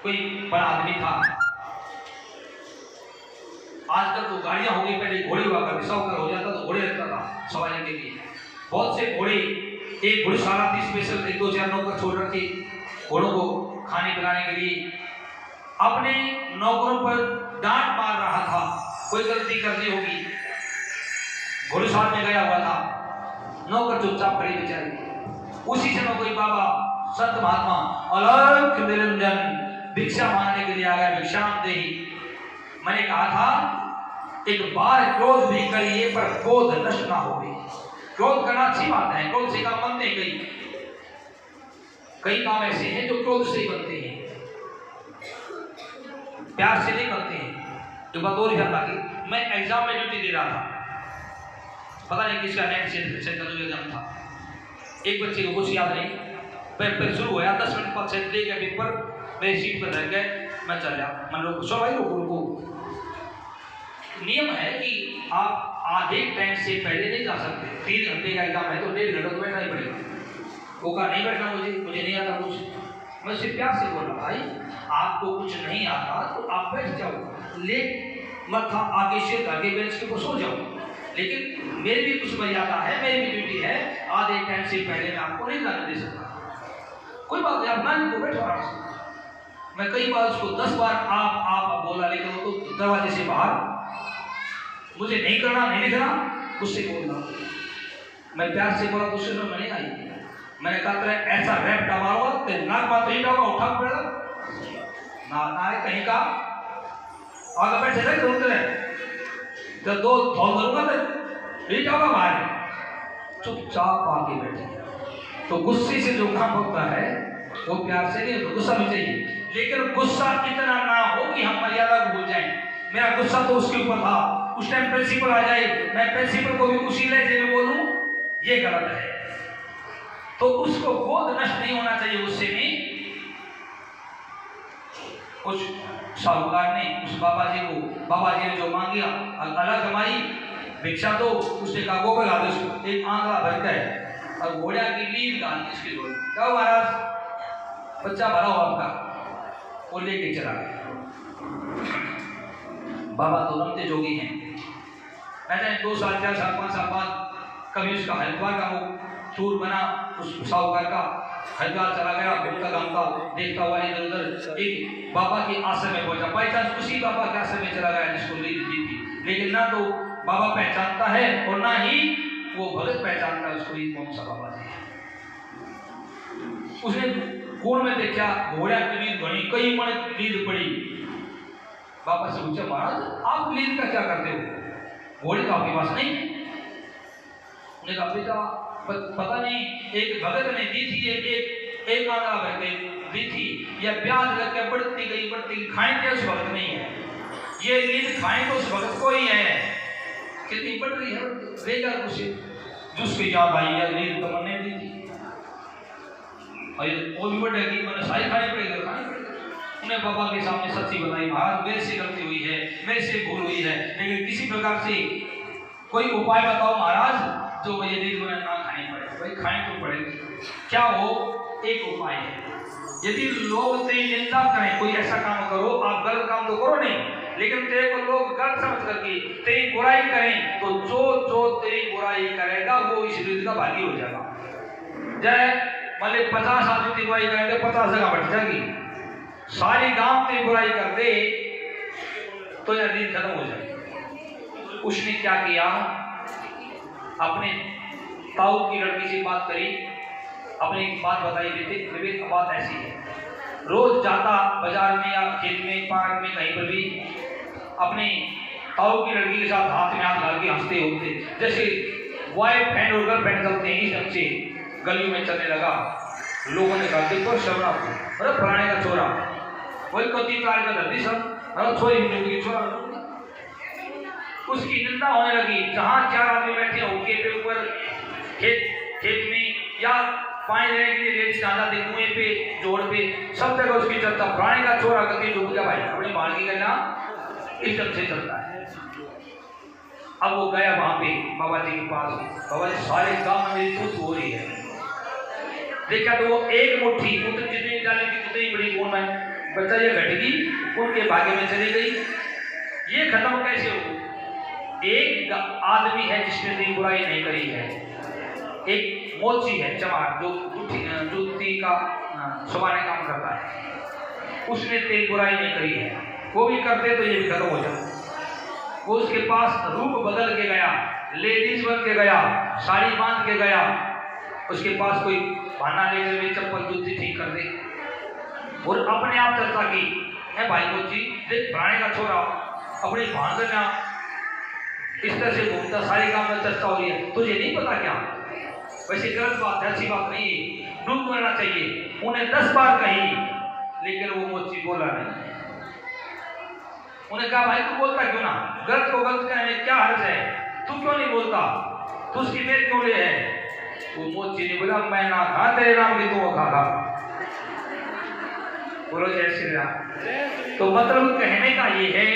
कोई बड़ा आदमी था। आजकल तो गाड़ियां हो गई, पहले घोड़े हुआ करते, साहूकार हो जाता तो घोड़े रखता था सवारी के लिए। बहुत से घोड़े, एक घुड़सवार थी स्पेशल, एक दो चार नौकर छोड़ रखे घोड़ों को खाने पिलाने के लिए। अपने नौकरों पर डांट मार रहा था, कोई गलती करनी होगी। घुड़सवार में गया हुआ था, नौकर चुपचाप खड़े बेचारे। उसी समय कोई बाबा संत महात्मा अलख निरंजन भिक्षा मांगने के लिए आ गया, भिक्षाम देही। मैंने कहा था एक बार क्रोध भी करिए पर क्रोध नष्ट ना हो। क्रोध करना अच्छी बात है, क्रोध से काम बनते हैं। कई काम ऐसे हैं जो क्रोध से ही बनते हैं, प्यार से नहीं बनते हैं। तो बात और जाता कि मैं एग्जाम में ड्यूटी दे रहा था, पता नहीं किसका नेट सेंटर एग्जाम था। एक बच्चे को कुछ याद नहीं, पेपर शुरू हुआ, 10 मिनट बाद सेट दे गया पेपर, मेरी सीट पर रह गए, मैं चल गया। मैं लोग सो भाई रुको। नियम है कि आप आधे टाइम से पहले नहीं जा सकते। 3 घंटे का एग्जाम है तो 1.5 घंटा तो बैठना ही पड़ेगा। वो कहा नहीं बैठना, मुझे नहीं आता कुछ। मैं सिर्फ प्यार से बोला, भाई आपको कुछ नहीं आता तो आप बैठ जाओ, लेट मत था, आगे से आगे बेंच के ऊपर सो जाओ। लेकिन मेरी भी कुछ मर्यादा है, मेरी भी ड्यूटी है, आधे टाइम से पहले मैं आपको नहीं जाने दे सकता। कोई बात नहीं, आप ना को बैठो आराम से। मैं कई बार उसको 10 बार आप बोला, लेकिन वो तो दरवाजे से बाहर, मुझे नहीं करना, नहीं लिखना, उससे बोलना। मैं प्यार से बोला, दूसरे में नहीं आई। मैंने कहा तेरा ऐसा रैप डालूंगा तेरे नाक बात नहीं डालूंगा, उठा पड़ेगा ना है कहीं का। आगे बैठे रहे ढूंढते रहे तो 2 धौल करूंगा नहीं जाऊंगा बाहर, चुपचाप आगे बैठे। तो गुस्से से जो काम होता है वो प्यार से नहीं, गुस्सा भी चाहिए, लेकिन गुस्सा इतना ना हो कि हम मर्यादा को भूल जाएं। मेरा गुस्सा तो उसके ऊपर था, उस टाइम प्रिंसिपल आ जाए, मैं प्रिंसिपल को भी उसी लहजे में बोलूं, ये गलत है। तो उसको क्रोध नष्ट नहीं होना चाहिए गुस्से में। उस साहूकार ने उस बाबा जी ने जो मांगिया, अल्लाह कमाई भिक्षा दो, उसने कहा वो बगा दो, एक आंकड़ा भरता है और घोड़ा की नींद गाली इसकी जोड़। क्या महाराज बच्चा भरा हुआ आपका, वो लेके चला गया। बाबा तो रमते जोगी हैं, ऐसे 2 साल 4 साल 5 साल बाद कभी उसका हरिद्वार का वो टूर बना, उस साहूकार का हरिद्वार चला गया, गुप्ता गांव का देखता हुआ इधर उधर एक बाबा के आश्रम में पहुंचा। बाई चांस उसी बाबा के आश्रम में चला गया जिसको नींद दी थी, लेकिन ना तो बाबा पहचानता है और ना ही वो भगत पहचानता है उसको, ये कौन सा बाबा है। उसने कोण में देखा, घोड़ा की नींद बनी, कई मन नींद पड़ी। बाबा से पूछा, महाराज आप नींद का क्या करते हो, घोड़े तो आपके पास नहीं। उन्हें कहा बेटा पता नहीं एक भगत ने दी थी, एक आंकड़ा भर के दी थी, या प्याज लग के बढ़ती गई, खाएं उस भगत नहीं है, ये नींद खाएं तो उस भगत को ही है। कितनी बढ़ रही है, रेगा कुछ जिसको याद आई है नींद तो मैंने दी थी, और वो भी बढ़ेगी, मैंने सारी खानी पड़ेगी। उन्हें बाबा के सामने सच्ची बताई, महाराज मेरे से गलती हुई है, मेरे से भूल हुई है, लेकिन किसी प्रकार से कोई उपाय बताओ महाराज जो ये नींद मैंने ना खानी पड़े। भाई खानी तो पड़ेगी, क्या हो, एक उपाय है। यदि लोग तेरी निंदा करें, कोई ऐसा काम करो, आप गलत काम तो करो नहीं, लेकिन तेरे को लोग गलत समझ करके तेरी बुराई करें, तो जो तेरी बुराई करेगा वो इस नींद का भागी हो जाएगा। जय मतलब 50 आदमी तेरी बुराई करेंगे, 50 जगह बैठ जाएगी, सारी गांव तेरी बुराई कर दे तो यह नींद खत्म हो जाएगी। उसने क्या किया, अपने ताऊ की लड़की से बात करी, अपनी एक बात बताई, विवेक बात ऐसी है, रोज जाता बाजार में या खेत में पार्क में कहीं पर भी अपने ताऊ की लड़की के साथ हाथ में हाथ डाल के हंसते होते, जैसे बॉयफ्रेंड और गर्लफ्रेंड चलते हैं, इस ढंग से गलियों में चलने लगा। लोगों ने कहा देखो शबरा को, अरे फलाने का छोरा, वही को 3 तारीख का धरती सब, अरे छोरी छोरा। उसकी निंदा होने लगी, जहां 4 आदमी बैठे होंगे पे ऊपर खेत में या पानी लेने के लिए लेडीज आ जाती, कुएं पे जोड़ पे, सब जगह उसकी चलता, प्राणी का चोर आकर डूब गया भाई, अपनी मार की करना इस ढंग से चलता है। अब वो गया वहां पे बाबा जी के पास, बाबा जी सारे गांव में मेरी तूत हो रही है। देखा तो वो एक मुट्ठी जितनी डाली थी उतनी बड़ी कौन है बच्चा ये घटगी उनके भाग्य में चली गई। ये खत्म कैसे हो? एक आदमी है जिसने दी बुराई नहीं करी है, एक मोची है चमार जो जूती का सुबाने काम करता है, उसने तेरी बुराई नहीं करी है, वो भी करते तो ये भी खत्म हो जाए। वो उसके पास रूप बदल के गया, लेडीज बन के गया, साड़ी बांध के गया, उसके पास कोई बहाना लेकर वे चप्पल जूती ठीक कर दे और अपने आप चर्चा की है भाई मोची देख पुराने का छोरा अपनी भांजना इस तरह से घूमता, सारे काम में चर्चा हो रही है, तुझे नहीं पता क्या? वैसे गलत बात है, अच्छी बात नहीं है, डूब मरना चाहिए। उन्हें 10 बार कही लेकिन वो मोची बोला नहीं। उन्हें कहा भाई तू बोलता क्यों ना, गलत को गलत कहने में क्या हर्ज है, तू क्यों नहीं बोलता, तू उसकी मेज क्यों ले है? वो मोची ने बोला मैं ना खा तेरे नाम की तो खा। बोलो जय श्री राम। तो मतलब कहने का ये है